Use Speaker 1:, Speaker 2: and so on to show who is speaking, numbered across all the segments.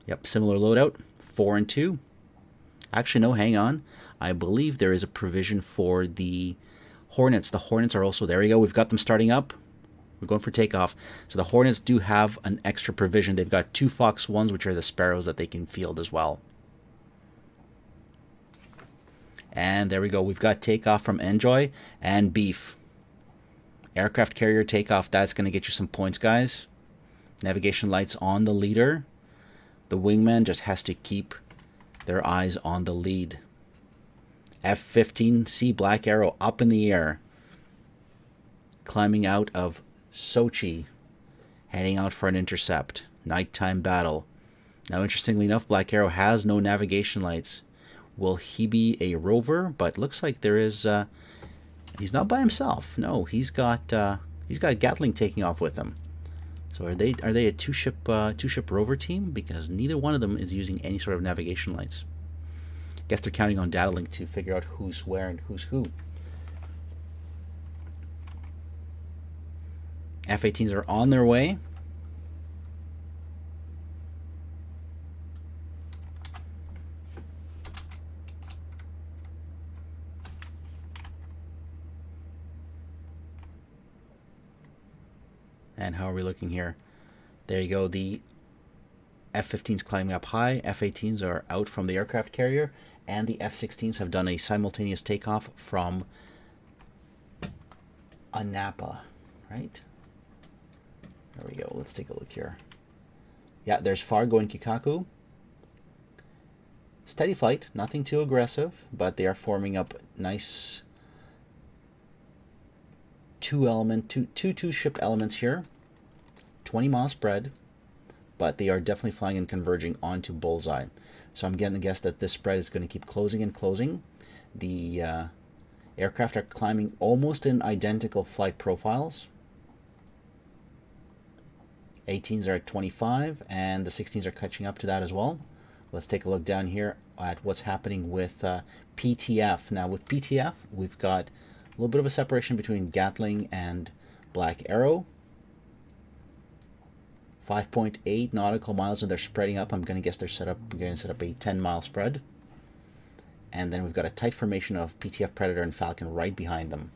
Speaker 1: Yep, similar loadout, 4 and 2. Actually, no, hang on. I believe there is a provision for the Hornets. The Hornets are also, there we go, we've got them starting up. We're going for takeoff. So the Hornets do have an extra provision. They've got 2 Fox 1s, which are the Sparrows that they can field as well. And there we go. We've got takeoff from Enjoy and Beef. Aircraft carrier takeoff. That's going to get you some points, guys. Navigation lights on the leader. The wingman just has to keep their eyes on the lead. F-15C Black Arrow up in the air. Climbing out of Sochi. Heading out for an intercept. Nighttime battle. Now, interestingly enough, Black Arrow has no navigation lights. Will he be a rover? But looks like there is... he's not by himself. No, he's got Gatling taking off with him. So are they a two-ship rover team? Because neither one of them is using any sort of navigation lights. Guess they're counting on data link to figure out who's where and who's who. F-18s are on their way. And how are we looking here? There you go. The F-15s climbing up high. F-18s are out from the aircraft carrier. And the F-16s have done a simultaneous takeoff from Anapa. Right? There we go. Let's take a look here. Yeah, there's Fargo and Kikaku. Steady flight. Nothing too aggressive. But they are forming up nice two ship elements here. 20-mile spread, but they are definitely flying and converging onto Bullseye. So I'm getting to guess that this spread is going to keep closing and closing. The aircraft are climbing almost in identical flight profiles. 18s are at 25, and the 16s are catching up to that as well. Let's take a look down here at what's happening with PTF. Now with PTF, we've got a little bit of a separation between Gatling and Black Arrow. 5.8 nautical miles, and they're spreading up. I'm going to guess they're going to set up a 10-mile spread. And then we've got a tight formation of PTF Predator and Falcon right behind them.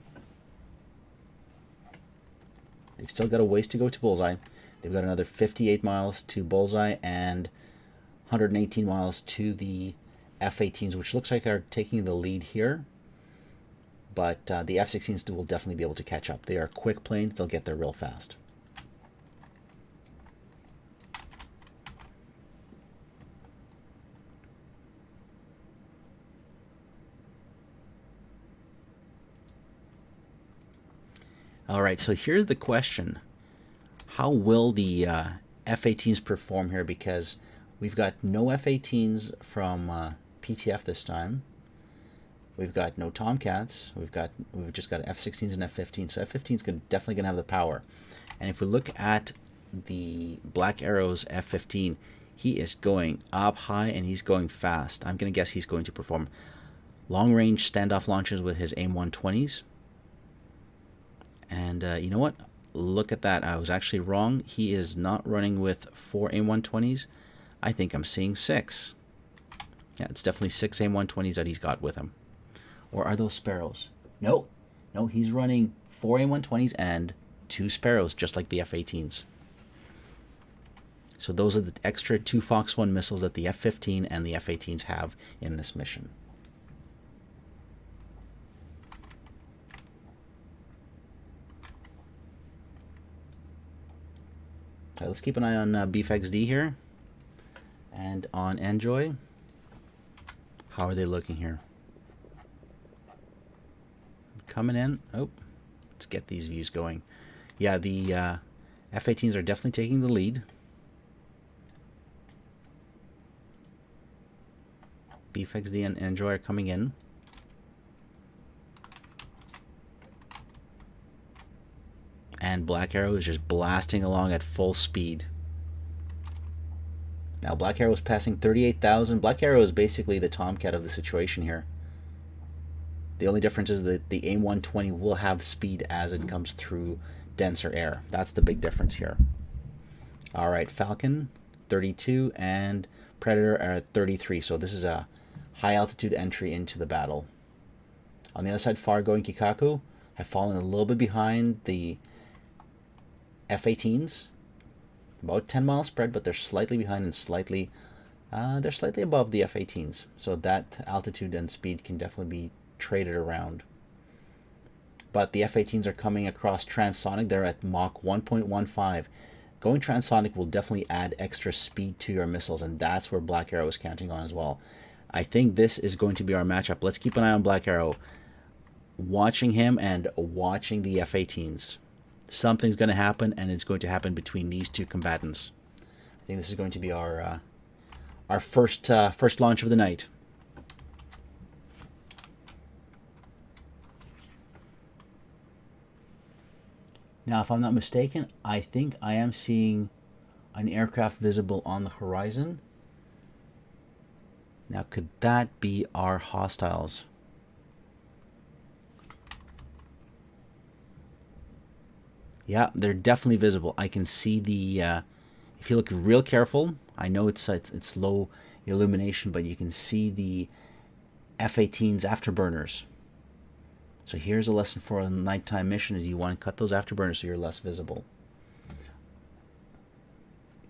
Speaker 1: They've still got a ways to go to Bullseye. They've got another 58 miles to Bullseye and 118 miles to the F-18s, which looks like are taking the lead here. But the F-16s will definitely be able to catch up. They are quick planes. They'll get there real fast. All right, so here's the question. How will the F-18s perform here? Because we've got no F-18s from PTF this time. We've got no Tomcats. We've just got F-16s and F-15s. So F-15 is definitely going to have the power. And if we look at the Black Arrow's F-15, he is going up high and he's going fast. I'm going to guess he's going to perform long-range standoff launches with his AIM-120s. And you know what? Look at that. I was actually wrong. He is not running with 4 AIM-120s. I think I'm seeing 6. Yeah, it's definitely 6 AIM-120s that he's got with him. Or are those Sparrows? No, he's running 4 AIM-120s and 2 Sparrows, just like the F-18s. So those are the extra 2 Fox 1 missiles that the F-15 and the F-18s have in this mission. Okay, let's keep an eye on Beef XD here. And on Enjoy. How are they looking here? Coming in. Oh, let's get these views going. Yeah, the F-18s are definitely taking the lead. Beef XD and Enjoy are coming in. And Black Arrow is just blasting along at full speed. Now Black Arrow is passing 38,000. Black Arrow is basically the Tomcat of the situation here. The only difference is that the AIM-120 will have speed as it comes through denser air. That's the big difference here. All right, Falcon 32, and Predator are at 33. So this is a high altitude entry into the battle. On the other side, Fargo and Kikaku have fallen a little bit behind the F-18s. About 10 mile spread, but they're slightly behind and slightly they're slightly above the F-18s. So that altitude and speed can definitely be traded around. But the F-18s are coming across transonic. They're at Mach 1.15. Going transonic will definitely add extra speed to your missiles, and that's where Black Arrow is counting on as well. I think this is going to be our matchup. Let's keep an eye on Black Arrow. Watching him and watching the F-18s. Something's going to happen, and it's going to happen between these two combatants. I think this is going to be our first launch of the night. Now, if I'm not mistaken, I think I am seeing an aircraft visible on the horizon. Now, could that be our hostiles? Yeah, they're definitely visible. I can see the, if you look real careful, I know it's low illumination, but you can see the F-18's afterburners. So here's a lesson for a nighttime mission, is you want to cut those afterburners so you're less visible.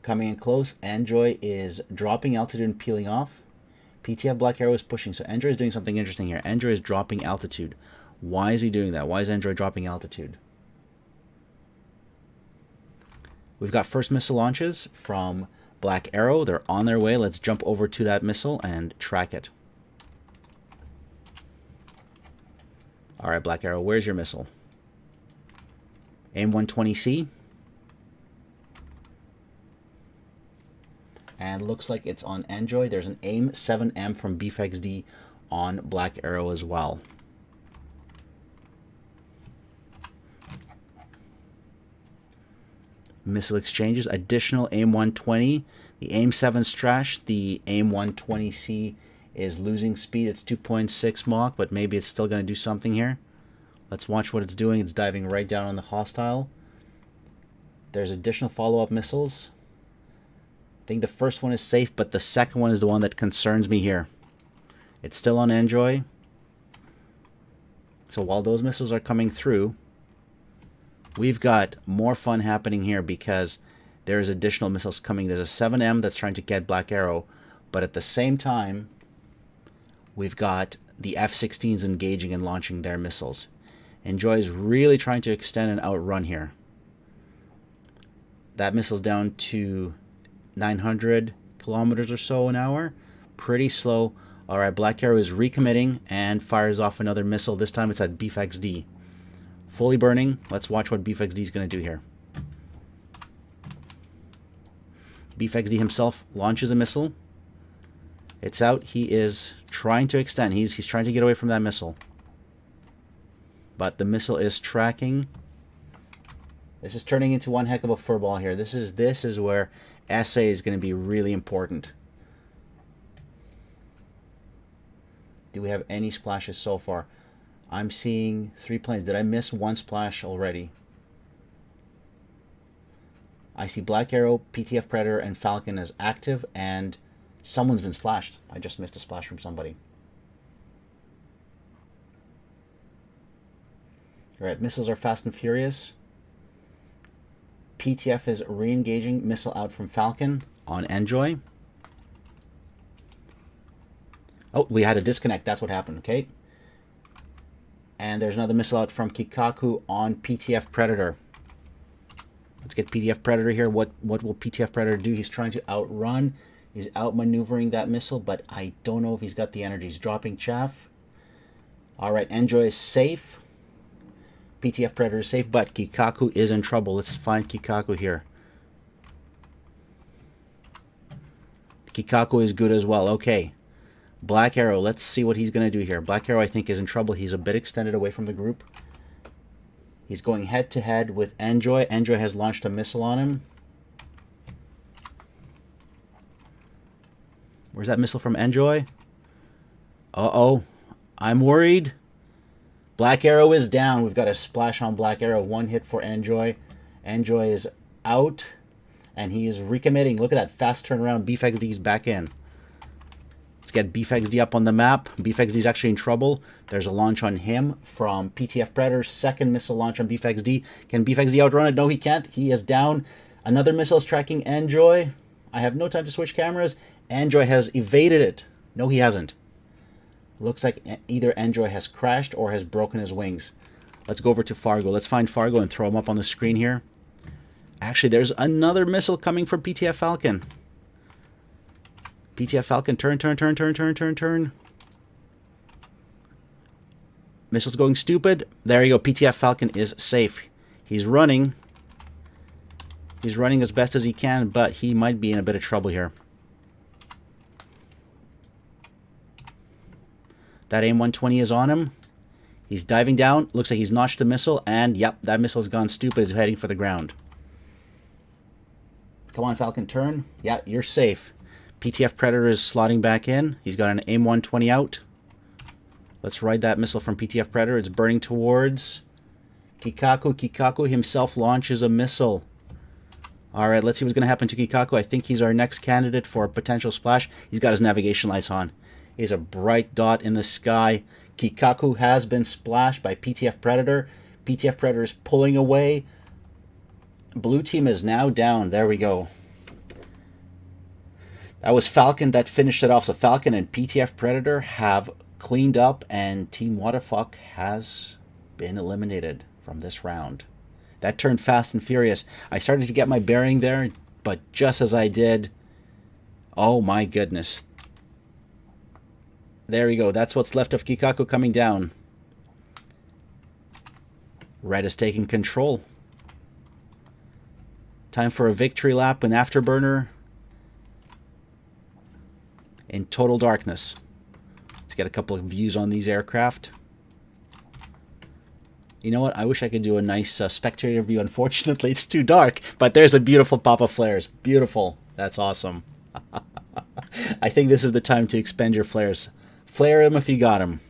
Speaker 1: Coming in close, Enjoy is dropping altitude and peeling off. PTF Black Arrow is pushing. So Enjoy is doing something interesting here. Enjoy is dropping altitude. Why is he doing that? Why is Enjoy dropping altitude? We've got first missile launches from Black Arrow. They're on their way. Let's jump over to that missile and track it. All right, Black Arrow, where's your missile? AIM-120C. And looks like it's on Enjoy. There's an AIM-7M from BFXD on Black Arrow as well. Missile exchanges, additional AIM-120. The AIM-7's trashed. The AIM-120C is losing speed. It's 2.6 Mach, but maybe it's still going to do something here. Let's watch what it's doing. It's diving right down on the hostile. There's additional follow-up missiles. I think the first one is safe, but the second one is the one that concerns me here. It's still on Enjoy. So while those missiles are coming through, we've got more fun happening here because there's additional missiles coming. There's a 7M that's trying to get Black Arrow, but at the same time, we've got the F-16s engaging and launching their missiles. Enjoy is really trying to extend and outrun here. That missile's down to 900 kilometers or so an hour. Pretty slow. All right, Black Arrow is recommitting and fires off another missile. This time it's at BFXD. Fully burning. Let's watch what BFXD is going to do here. BFXD himself launches a missile. It's out. He is trying to extend. He's trying to get away from that missile. But the missile is tracking. This is turning into one heck of a furball here. This is where SA is going to be really important. Do we have any splashes so far? I'm seeing 3 planes. Did I miss one splash already? I see Black Arrow, PTF Predator, and Falcon as active, and someone's been splashed. I just missed a splash from somebody. Alright, missiles are fast and furious. PTF is re-engaging. Missile out from Falcon on Enjoy. Oh, we had a disconnect. That's what happened, okay? And there's another missile out from Kikaku on PTF Predator. Let's get PTF Predator here. What will PTF Predator do? He's trying to outrun. He's outmaneuvering that missile, but I don't know if he's got the energy. He's dropping chaff. Alright, Enjoy is safe. PTF Predator is safe, but Kikaku is in trouble. Let's find Kikaku here. Kikaku is good as well. Okay. Black Arrow, let's see what he's going to do here. Black Arrow, I think, is in trouble. He's a bit extended away from the group. He's going head-to-head with Enjoy. Enjoy has launched a missile on him. Where's that missile from Enjoy? Uh-oh. I'm worried. Black Arrow is down. We've got a splash on Black Arrow. One hit for Enjoy. Enjoy is out. And he is recommitting. Look at that fast turnaround. BeefXD's back in. Let's get BeefXD up on the map. BeefXD's actually in trouble. There's a launch on him from PTF Predator. Second missile launch on BeefXD. Can BeefXD outrun it? No, he can't. He is down. Another missile is tracking Enjoy. I have no time to switch cameras. Enjoy has evaded it. No, he hasn't. Looks like either Enjoy has crashed or has broken his wings. Let's go over to Fargo. Let's find Fargo and throw him up on the screen here. Actually, there's another missile coming from PTF Falcon. PTF Falcon, turn. Missile's going stupid. There you go. PTF Falcon is safe. He's running. He's running as best as he can, but he might be in a bit of trouble here. That AIM-120 is on him. He's diving down. Looks like he's notched the missile, and yep, that missile has gone stupid. Is heading for the ground. Come on, Falcon, turn. Yeah, you're safe. PTF Predator is slotting back in. He's got an AIM-120 out. Let's ride that missile from PTF Predator. It's burning towards Kikaku. Kikaku himself launches a missile. All right, let's see what's going to happen to Kikaku. I think he's our next candidate for a potential splash. He's got his navigation lights on. He's a bright dot in the sky. Kikaku has been splashed by PTF Predator. PTF Predator is pulling away. Blue team is now down. There we go. That was Falcon that finished it off. So Falcon and PTF Predator have cleaned up, and Team Waterfuck has been eliminated from this round. That turned fast and furious. I started to get my bearing there, but just as I did, oh my goodness. There we go. That's what's left of Kikaku coming down. Red is taking control. Time for a victory lap and afterburner in total darkness. Let's get a couple of views on these aircraft. You know what? I wish I could do a nice spectator view. Unfortunately, it's too dark. But there's a beautiful pop of flares. Beautiful. That's awesome. I think this is the time to expend your flares. Flare them if you got them.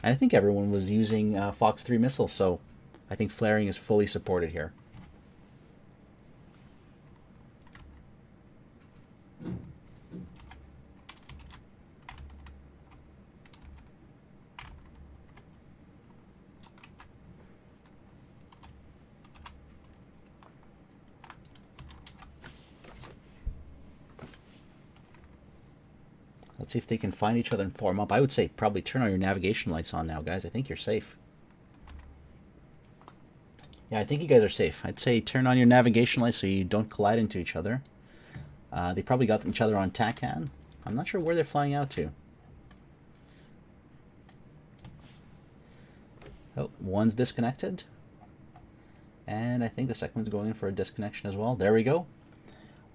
Speaker 1: And I think everyone was using Fox 3 missiles, so I think flaring is fully supported here. Let's see if they can find each other and form up. I would say probably turn on your navigation lights on now, guys. I think you're safe. Yeah, I think you guys are safe. I'd say turn on your navigation lights so you don't collide into each other. They probably got each other on TACAN. I'm not sure where they're flying out to. Oh, one's disconnected. And I think the second one's going in for a disconnection as well. There we go.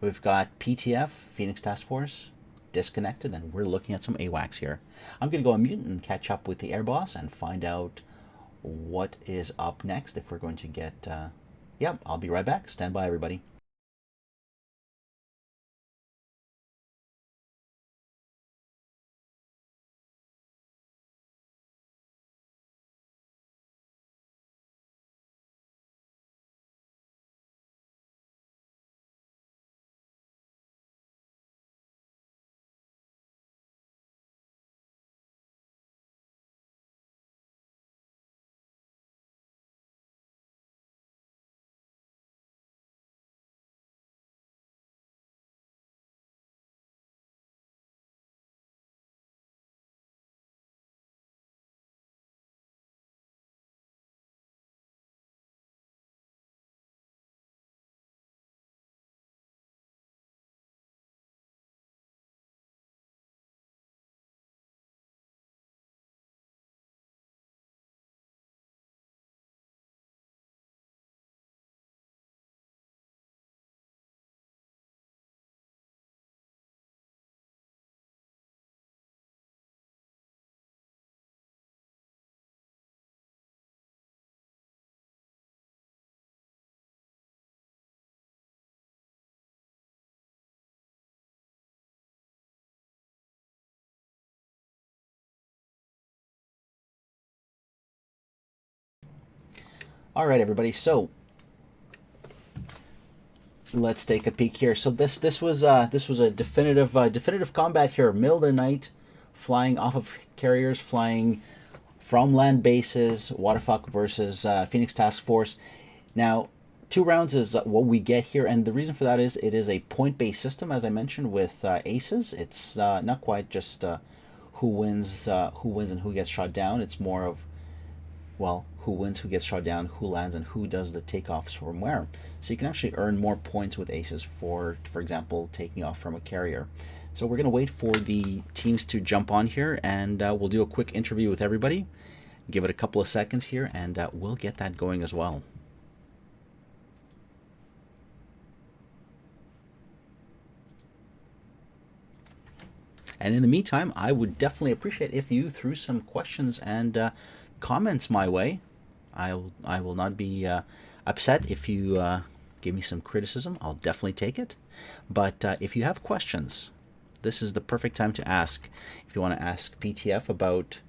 Speaker 1: We've got PTF, Phoenix Task Force, disconnected, and we're looking at some AWACS here. I'm going to go on mute and catch up with the Air Boss and find out what is up next, if we're going to get... Yep, I'll be right back. Stand by, everybody. All right, everybody. So Let's take a peek here. So this was a definitive combat here. Middle of the night, flying off of carriers, flying from land bases. Waterfuck versus Phoenix Task Force. Now, 2 rounds is what we get here, and the reason for that is it is a point-based system, as I mentioned with ACES. It's not quite just who wins and who gets shot down. It's more of, well, who wins, who gets shot down, who lands, and who does the takeoffs from where. So you can actually earn more points with ACES for example, taking off from a carrier. So we're going to wait for the teams to jump on here, and we'll do a quick interview with everybody. Give it a couple of seconds here, and we'll get that going as well. And in the meantime, I would definitely appreciate if you threw some questions and comments my way. I will not be upset if you give me some criticism. I'll definitely take it. But if you have questions, this is the perfect time to ask. If you want to ask PTF about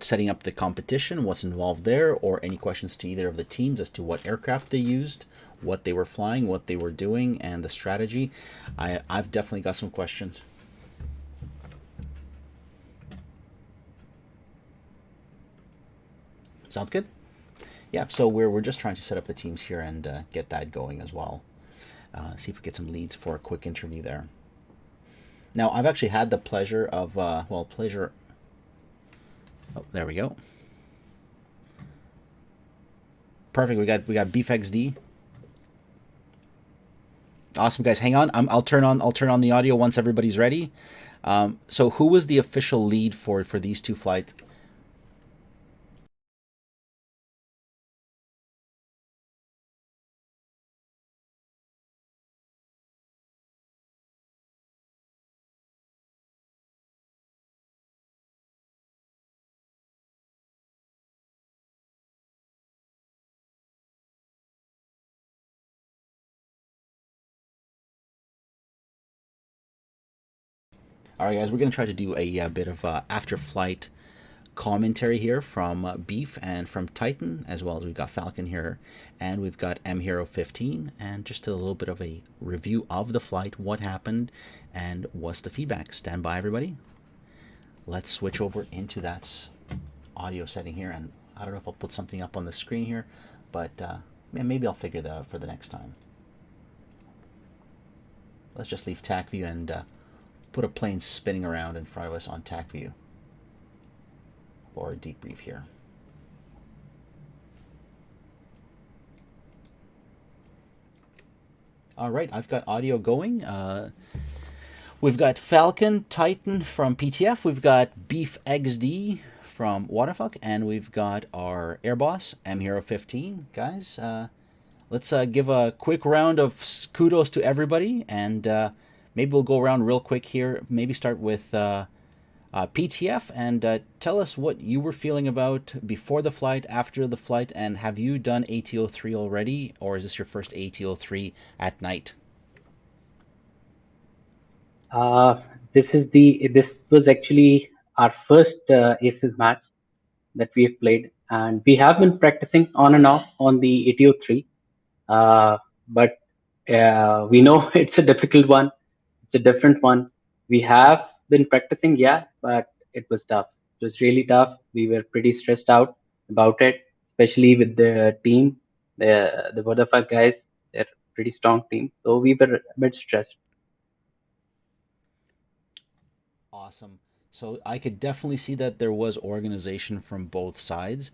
Speaker 1: setting up the competition, what's involved there, or any questions to either of the teams as to what aircraft they used, what they were flying, what they were doing, and the strategy, I've definitely got some questions. Sounds good? Yeah, so we're just trying to set up the teams here and get that going as well. See if we get some leads for a quick interview there. Now, I've actually had the pleasure of, Oh, there we go. Perfect. We got Beef XD. Awesome, guys. Hang on. I'll turn on the audio once everybody's ready. So who was the official lead for these two flights? All right, guys. We're gonna try to do a bit of after flight commentary here from Beef and from Titan, as well as we've got Falcon here, and we've got M Hero 15, and just a little bit of a review of the flight, what happened, and what's the feedback. Stand by, everybody. Let's switch over into that audio setting here, and I don't know if I'll put something up on the screen here, but maybe I'll figure that out for the next time. Let's just leave TAC view and put a plane spinning around in front of us on TAC view for a debrief here. All right, I've got audio going. We've got Falcon Titan from PTF. We've got Beef XD from Waterfuck, and we've got our air boss M Hero 15. Guys, let's give a quick round of kudos to everybody, and maybe we'll go around real quick here. Maybe start with PTF, and tell us what you were feeling about before the flight, after the flight, and have you done ATO3 already, or is this your first ATO3 at night?
Speaker 2: This was actually our first ACES match that we have played, and we have been practicing on and off on the ATO3. But we know it's a difficult one. It's a different one. We have been practicing, yeah, but it was tough. It was really tough. We were pretty stressed out about it, especially with the team, the Vodafone guys. They're a pretty strong team, so we were a bit stressed.
Speaker 1: Awesome. So I could definitely see that there was organization from both sides.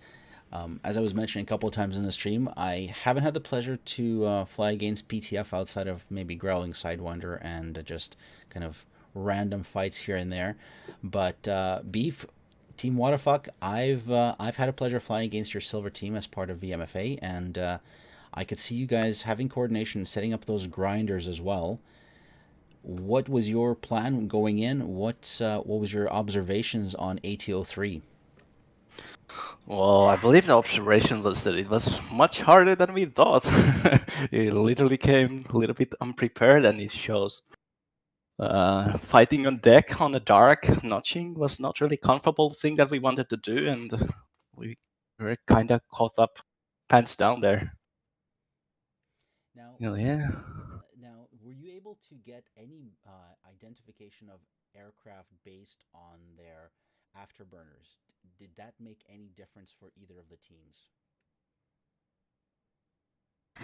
Speaker 1: As I was mentioning a couple of times in the stream, I haven't had the pleasure to fly against PTF outside of maybe Growling Sidewinder and just kind of random fights here and there. But Beef, Team Waterfuck, I've had a pleasure flying against your silver team as part of VMFA, and I could see you guys having coordination, setting up those grinders as well. What was your plan going in? What was your observations on ATO3?
Speaker 3: Well, I believe the observation was that it was much harder than we thought. It literally came a little bit unprepared, and it shows. Fighting on deck on a dark notching was not really comfortable thing that we wanted to do, and we were kind of caught up pants down there. Yeah.
Speaker 1: Now, were you able to get any identification of aircraft based on their afterburners? Did that make any difference for either of the teams?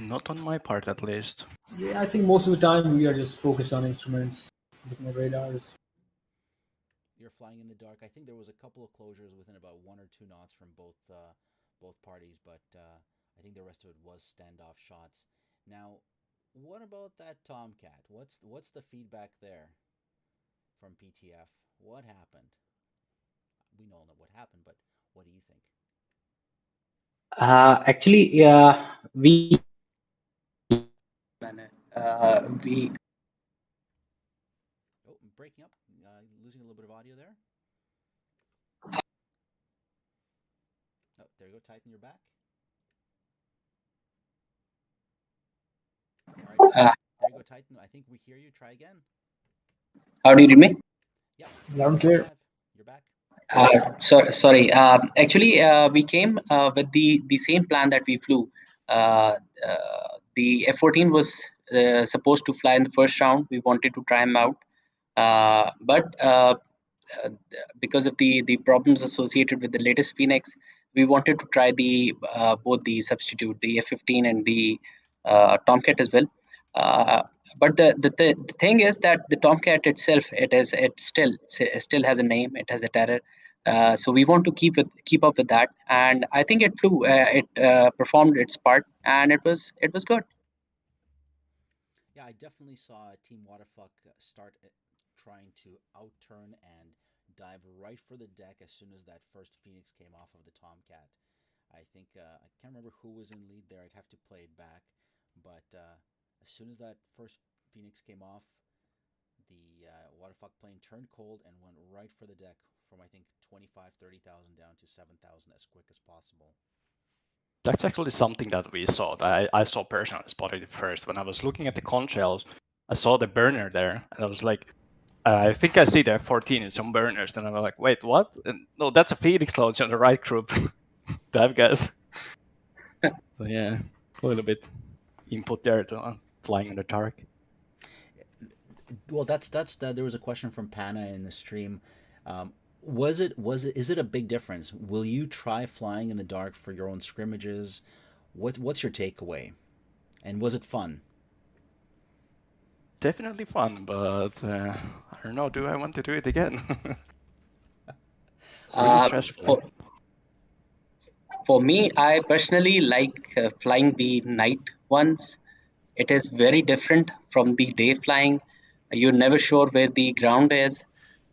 Speaker 3: Not on my part, at least.
Speaker 4: Yeah, I think most of the time we are just focused on instruments, looking at radars.
Speaker 1: You're flying in the dark. I think there was a couple of closures within about 1 or 2 knots from both parties, but I think the rest of it was standoff shots. Now, what about that Tomcat? What's the feedback there from PTF? What happened? We know what happened, but what do you think?
Speaker 2: Actually, we we
Speaker 1: Oh, I'm breaking up. Losing a little bit of audio there. Oh, there you go. Tighten your back. All right.
Speaker 2: uh,
Speaker 1: There you go. Tighten. I think we hear you. Try again.
Speaker 2: how do you read me?
Speaker 1: Yep.
Speaker 4: Loud and
Speaker 1: You're
Speaker 4: clear.
Speaker 1: live. You're back.
Speaker 2: Sorry. Actually, we came with the same plan that we flew. The F-14 was supposed to fly in the first round. We wanted to try him out, but uh, because of the problems associated with the latest Phoenix, we wanted to try the both the substitute, the F-15 and the Tomcat as well. Uh, but the thing is that the Tomcat itself, it still has a name, it has a terror. So we want to keep up with that, and I think it flew. It performed its part, and it was good.
Speaker 1: Yeah, I definitely saw Team Waterfuck start trying to outturn and dive right for the deck as soon as that first Phoenix came off of the Tomcat. I think I can't remember who was in lead there. I'd have to play it back, but as soon as that first Phoenix came off, the Waterfuck plane turned cold and went right for the deck from I think 25, 30,000 down to 7,000 as quick as possible.
Speaker 3: That's actually something that we saw. That I saw personally, spotted it first. When I was looking at the controls, I saw the burner there, and I was like, I think I see the F-14 in some burners. Then I was like, wait, what? And, no, that's a Phoenix launch on the right group. Dive guys. So yeah, a little bit input there to flying in the dark.
Speaker 1: Well, there was a question from Pana in the stream. Is it a big difference? Will you try flying in the dark for your own scrimmages? What's your takeaway? And was it fun?
Speaker 3: Definitely fun, but I don't know. Do I want to do it again? Really
Speaker 2: Uh,
Speaker 3: stressful.
Speaker 2: for, for me, I personally like flying the night ones. It is very different from the day flying. You're never sure where the ground is.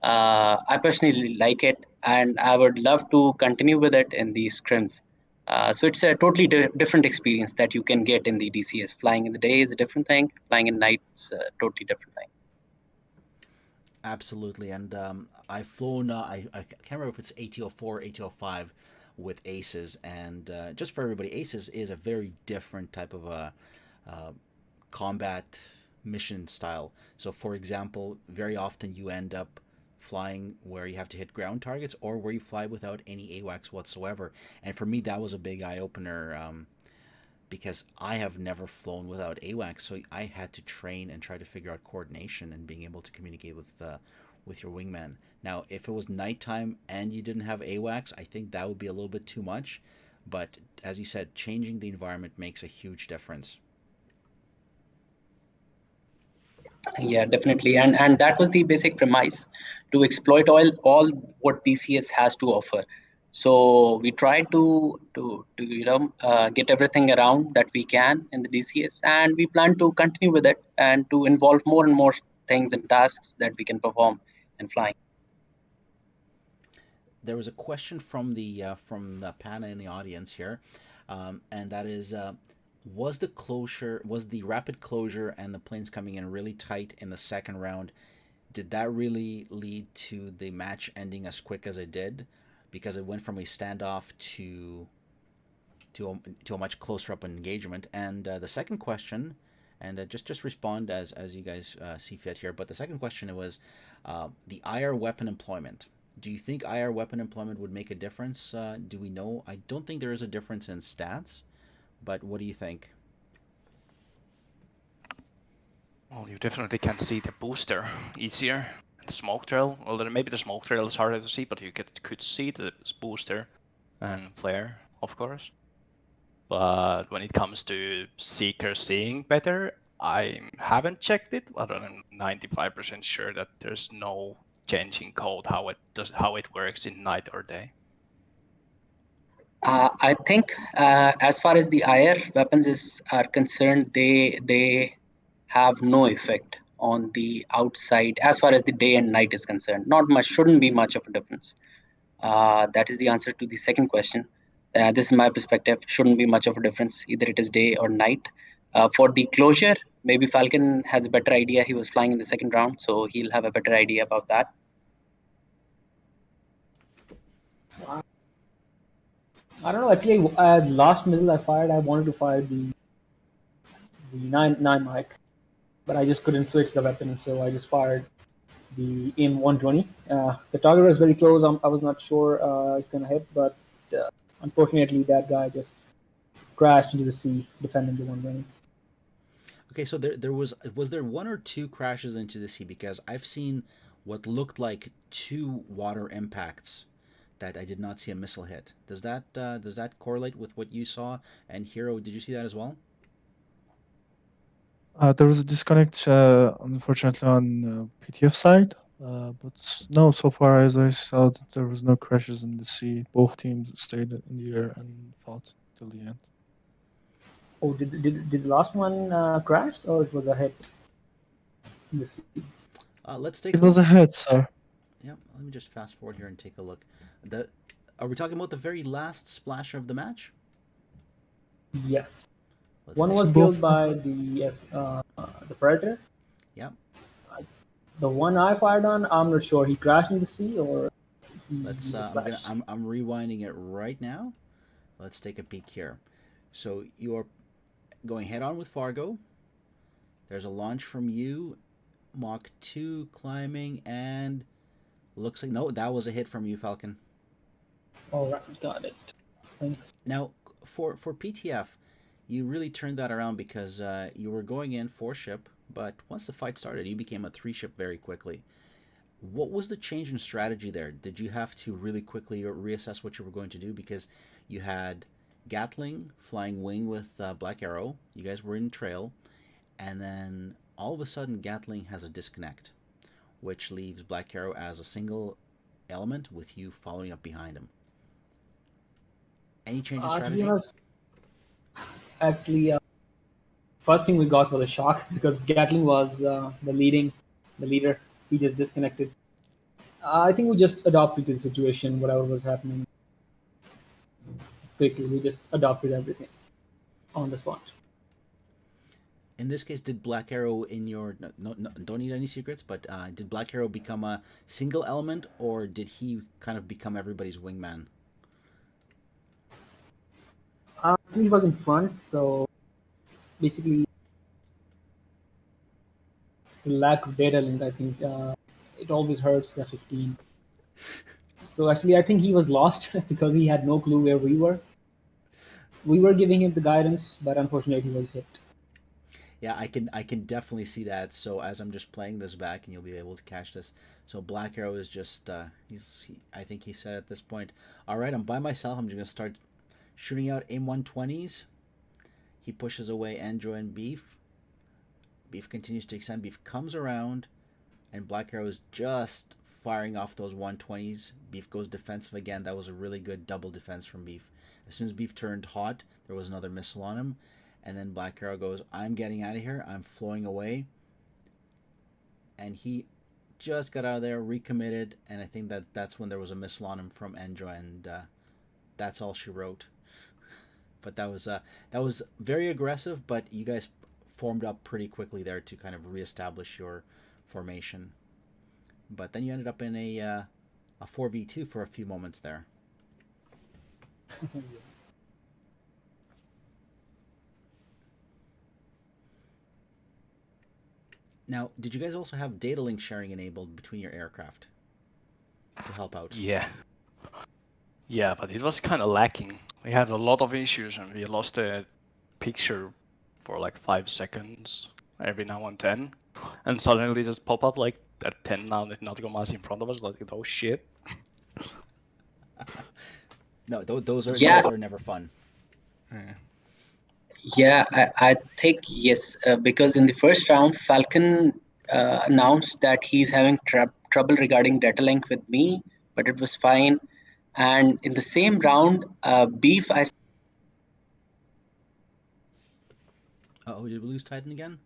Speaker 2: I personally like it, and I would love to continue with it in the scrims. So it's a totally different experience that you can get in the DCS. Flying in the day is a different thing. Flying in night is a totally different thing.
Speaker 1: Absolutely. And I've flown. I can't remember if it's ATO4 or ATO5 with ACES. And just for everybody, ACES is a very different type of a combat mission style. So, for example, very often you end up flying where you have to hit ground targets or where you fly without any AWACS whatsoever. And for me, that was a big eye opener because I have never flown without AWACS, so I had to train and try to figure out coordination and being able to communicate with your wingman. Now, if it was nighttime and you didn't have AWACS, I think that would be a little bit too much. But as you said, changing the environment makes a huge difference.
Speaker 2: Yeah, definitely, and that was the basic premise to exploit all what DCS has to offer. So we try to get everything around that we can in the DCS, and we plan to continue with it and to involve more and more things and tasks that we can perform in flying.
Speaker 1: There was a question from the Pana in the audience here, and that is, was the rapid closure and the planes coming in really tight in the second round? Did that really lead to the match ending as quick as it did? Because it went from a standoff to a much closer up engagement. And the second question, and just respond as you guys see fit here. But the second question was the IR weapon employment. Do you think IR weapon employment would make a difference? Do we know? I don't think there is a difference in stats, but what do you think?
Speaker 3: Well, you definitely can see the booster easier. The smoke trail, although maybe the smoke trail is harder to see, but you could see the booster and flare, of course. But when it comes to Seeker seeing better, I haven't checked it, but I'm 95% sure that there's no change in code how it works in night or day.
Speaker 2: I think as far as the IR weapons are concerned, they have no effect on the outside as far as the day and night is concerned. Not much, shouldn't be much of a difference. That is the answer to the second question. This is my perspective. Shouldn't be much of a difference, either it is day or night. For the closure, maybe Falcon has a better idea. He was flying in the second round, so he'll have a better idea about that.
Speaker 4: I don't know. Actually, last missile I fired, I wanted to fire the 9 mic, but I just couldn't switch the weapon, so I just fired the AIM 120. The target was very close. I was not sure it's gonna hit, but unfortunately, that guy just crashed into the sea defending the 120.
Speaker 1: Okay, so there was there one or two crashes into the sea? Because I've seen what looked like two water impacts that I did not see a missile hit. Does that correlate with what you saw? And Hero, did you see that as well?
Speaker 5: There was a disconnect, unfortunately, on PTF side. But no, so far as I saw, there was no crashes in the sea. Both teams stayed in the air and fought till the end.
Speaker 4: Oh, did the last one crash or it was a hit? In the sea?
Speaker 1: Let's take.
Speaker 5: It was a hit, sir.
Speaker 1: Yep. Let me just fast forward here and take a look. Are we talking about the very last splash of the match?
Speaker 4: Yes.
Speaker 1: Let's
Speaker 4: One
Speaker 1: take-
Speaker 4: was
Speaker 5: both-
Speaker 4: killed by the Predator.
Speaker 1: Yep.
Speaker 4: The one I fired on, I'm not sure. He crashed in the sea or he
Speaker 1: Let's.
Speaker 4: was splashed.
Speaker 1: I'm rewinding it right now. Let's take a peek here. So you're going head on with Fargo. There's a launch from you, Mach 2 climbing, and looks like no, that was a hit from you, Falcon.
Speaker 4: All right, got it. Thanks.
Speaker 1: Now, for PTF, you really turned that around because you were going in 4-ship, but once the fight started, you became a 3-ship very quickly. What was the change in strategy there? Did you have to really quickly reassess what you were going to do? Because you had Gatling flying wing with Black Arrow. You guys were in trail. And then all of a sudden, Gatling has a disconnect, which leaves Black Arrow as a single element with you following up behind him. Any change in
Speaker 4: To
Speaker 1: strategy?
Speaker 4: be honest, actually, first thing we got was a shock because Gatling was the leader. He just disconnected. I think we just adopted to the situation, whatever was happening. Quickly, we just adopted everything on the spot.
Speaker 1: In this case, did Black Arrow in your no, don't need any secrets, but did Black Arrow become a single element, or did he kind of become everybody's wingman?
Speaker 4: He was in front, so basically, the lack of data link, I think it always hurts the 15. So actually, I think he was lost because he had no clue where we were. We were giving him the guidance, but unfortunately, he was hit.
Speaker 1: Yeah, I can definitely see that. So as I'm just playing this back, and you'll be able to catch this. So Black Arrow is just I think he said at this point, all right, I'm by myself. I'm just gonna start shooting out AIM 120s. He pushes away Enjoy and Beef. Beef continues to extend. Beef comes around, and Black Arrow is just firing off those 120s. Beef goes defensive again. That was a really good double defense from Beef. As soon as Beef turned hot, there was another missile on him. And then Black Arrow goes, I'm getting out of here. I'm flowing away. And he just got out of there, recommitted. And I think that's when there was a missile on him from Enjoy. And that's all she wrote. But that was very aggressive. But you guys formed up pretty quickly there to kind of reestablish your formation. But then you ended up in a 4v2 for a few moments there. Now, did you guys also have data link sharing enabled between your aircraft to help out?
Speaker 3: Yeah. Yeah, but it was kind of lacking. We had a lot of issues and we lost a picture for like 5 seconds every now and then. And suddenly just pop up like at 10 now, nautical miles in front of us, like, oh shit.
Speaker 1: No, those are never fun.
Speaker 3: Yeah.
Speaker 2: Yeah, I think yes, because in the first round, Falcon announced that he's having trouble regarding data link with me, but it was fine. And in the same round, Beef,
Speaker 1: Oh, did we lose Titan again?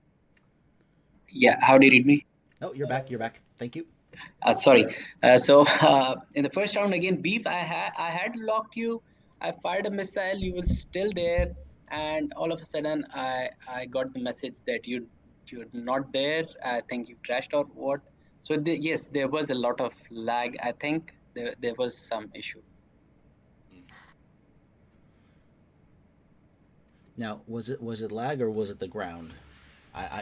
Speaker 2: yeah, how do you read me?
Speaker 1: Oh, you're back. You're back. Thank you.
Speaker 2: Sorry. So in the first round again, Beef, I had locked you. I fired a missile. You were still there, and all of a sudden, I got the message that you're not there. I think you crashed or what. So yes, there was a lot of lag. I think there was some issue.
Speaker 1: Now, was it lag or was it the ground?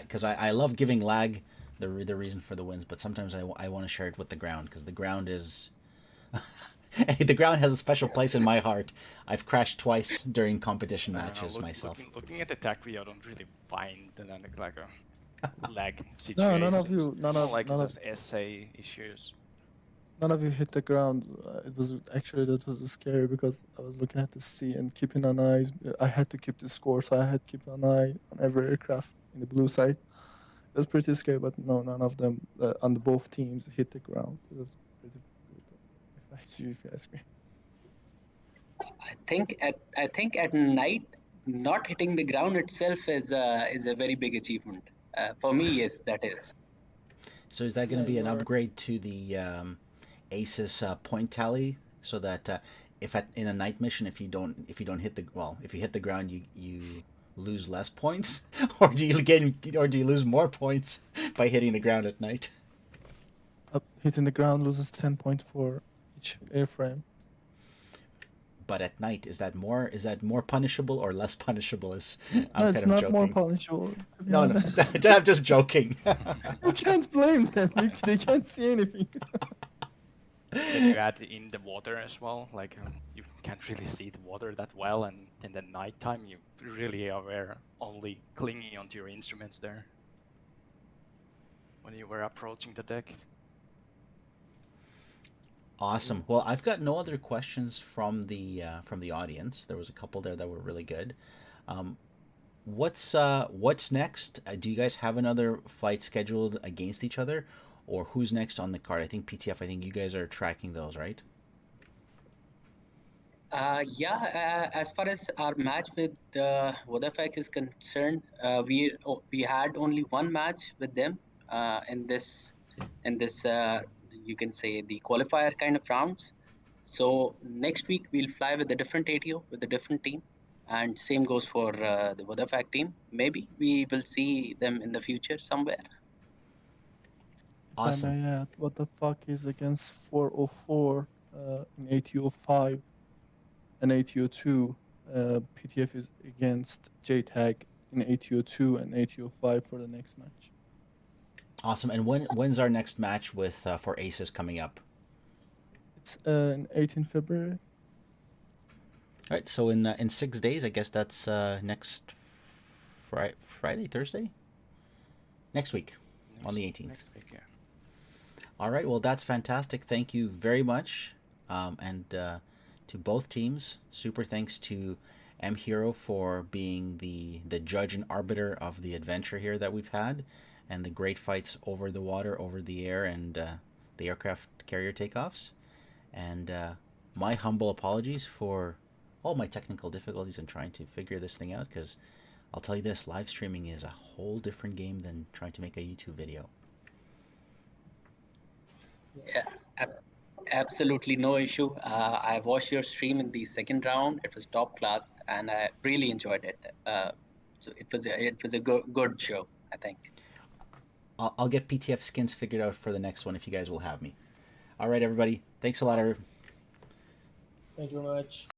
Speaker 1: Because I love giving lag the reason for the wins, but sometimes I want to share it with the ground because the ground is the ground has a special place in my heart. I've crashed twice during competition matches myself.
Speaker 3: Looking at the tech view, I don't really find like a lag
Speaker 5: No,
Speaker 3: situation.
Speaker 5: none of you,
Speaker 3: It's more like those essay issues.
Speaker 5: none of you hit the ground. It was actually that was scary because I was looking at the sea and keeping an eye. I had to keep the score, so I had to keep an eye on every aircraft in the blue side. It was pretty scary, but no, none of them on the both teams hit the ground. It was pretty good, if you ask me.
Speaker 2: I think at night, not hitting the ground itself is a very big achievement. For me, yes, that is.
Speaker 1: So is that going to be an upgrade to the ACES point tally so that if in a night mission if you don't hit if you hit the ground you lose less points or do you lose more points by hitting the ground at night?
Speaker 5: Hitting the ground loses 10 points for each airframe.
Speaker 1: But at night, is that more punishable or less punishable?
Speaker 5: No, it's not more punishable.
Speaker 1: No, I'm just joking.
Speaker 5: You can't blame them. They can't see anything.
Speaker 3: Then you add in the water as well. Like you can't really see the water that well, and in the nighttime you really are only clinging onto your instruments there when you were approaching the deck.
Speaker 1: Awesome. Well, I've got no other questions from the audience. There was a couple there that were really good. What's next? Do you guys have another flight scheduled against each other, or who's next on the card? I think PTF. I think you guys are tracking those, right?
Speaker 2: Yeah. As far as our match with WDFK is concerned, we had only one match with them in this you can say the qualifier kind of rounds. So next week we'll fly with a different ATO with a different team, and same goes for the WDFK team. Maybe we will see them in the future somewhere.
Speaker 1: Awesome.
Speaker 5: If I may add, what the fuck is against 404 in ATO 5 and ATO 2? PTF is against JTAG in ATO 2 and ATO 5 for the next match.
Speaker 1: Awesome. And when's our next match with for ACES coming up?
Speaker 5: It's in 18 February.
Speaker 1: All right. So in 6 days, I guess that's next Friday, Thursday, next week, on the 18th.
Speaker 3: Next week, yeah.
Speaker 1: All right. Well, that's fantastic. Thank you very much, and to both teams. Super thanks to M Hero for being the judge and arbiter of the adventure here that we've had, and the great fights over the water, over the air, and the aircraft carrier takeoffs. And my humble apologies for all my technical difficulties in trying to figure this thing out, because I'll tell you this, live streaming is a whole different game than trying to make a YouTube video.
Speaker 2: Yeah, absolutely no issue. I watched your stream in the second round. It was top class, and I really enjoyed it. So it was a good show, I think.
Speaker 1: I'll get PTF skins figured out for the next one if you guys will have me. All right, everybody. Thanks a lot.
Speaker 4: Thank you very much.